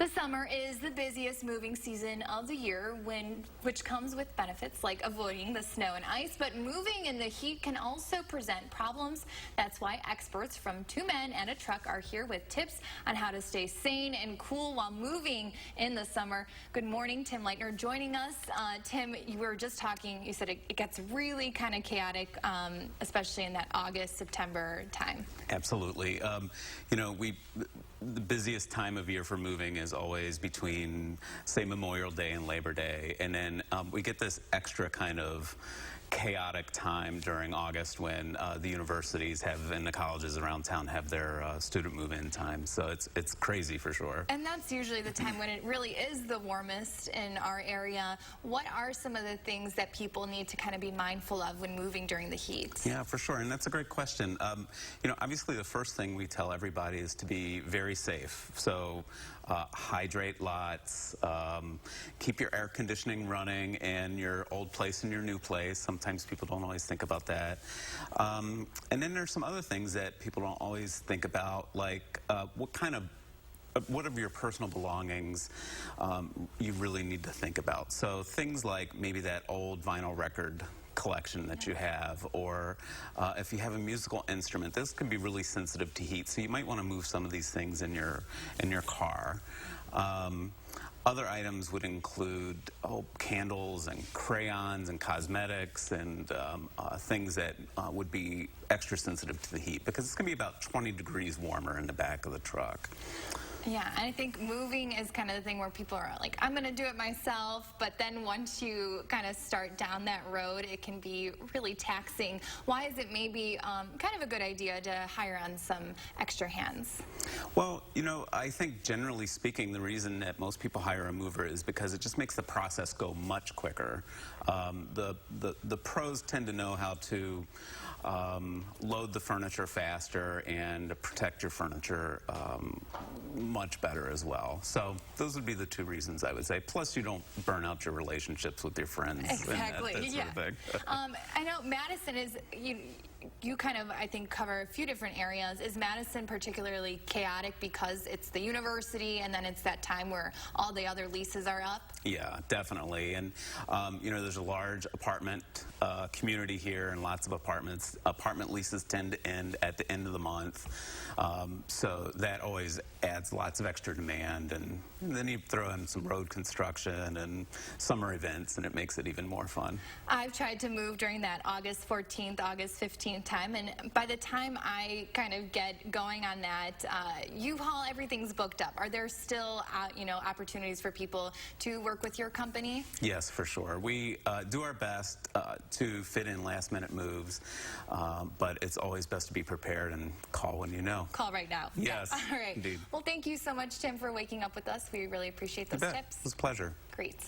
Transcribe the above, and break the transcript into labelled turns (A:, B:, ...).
A: The summer is the busiest moving season of the year, which comes with benefits like avoiding the snow and ice, but moving in the heat can also present problems. That's why experts from Two Men and a Truck are here with tips on how to stay sane and cool while moving in the summer. Good morning, Tim Lightner joining us. Tim, you were just talking, you said it gets really kind of chaotic, especially in that August, September time.
B: Absolutely. The busiest time of year for moving is always between, say, Memorial Day and Labor Day. And then we get this extra kind of chaotic time during August when the universities and the colleges around town have their student move-in time. So it's crazy for sure.
A: And that's usually the time when it really is the warmest in our area. What are some of the things that people need to kind of be mindful of when moving during the heat?
B: Yeah, for sure. And that's a great question. Obviously the first thing we tell everybody is to be very safe. So hydrate lots, keep your air conditioning running in your old place and your new place. Sometimes people don't always think about that. And then there's some other things that people don't always think about, like what of your personal belongings you really need to think about. So things like maybe that old vinyl record collection that you have, or if you have a musical instrument, this can be really sensitive to heat, so you might want to move some of these things in your car. Other items would include candles and crayons and cosmetics and things that would be extra sensitive to the heat, because it's going to be about 20 degrees warmer in the back of the truck.
A: Yeah, and I think moving is kind of the thing where people are like, I'm going to do it myself, but then once you kind of start down that road, it can be really taxing. Why is it maybe kind of a good idea to hire on some extra hands?
B: Well, I think generally speaking, the reason that most people hire a mover is because it just makes the process go much quicker. The pros tend to know how to load the furniture faster and protect your furniture much better as well. So those would be the two reasons I would say. Plus, you don't burn out your relationships with your friends.
A: Exactly.
B: And that sort of thing.
A: I know Madison is, you kind of, I think, cover a few different areas. Is Madison particularly chaotic because it's the university and then it's that time where all the other leases are up?
B: Yeah, definitely. And, there's a large apartment community here and lots of apartments. Apartment leases tend to end at the end of the month. So that always adds lots of extra demand. And then you throw in some road construction and summer events, and it makes it even more fun.
A: I've tried to move during that August 14th, August 15th time, and by the time I kind of get going on that, U-Haul, everything's booked up. Are there still, opportunities for people to work with your company?
B: Yes, for sure. We do our best to fit in last-minute moves, but it's always best to be prepared and call when you know.
A: Call right now.
B: Yes,
A: All right.
B: Indeed.
A: Well, thank you so much, Tim, for waking up with us. We really appreciate those tips.
B: It was a pleasure.
A: Great.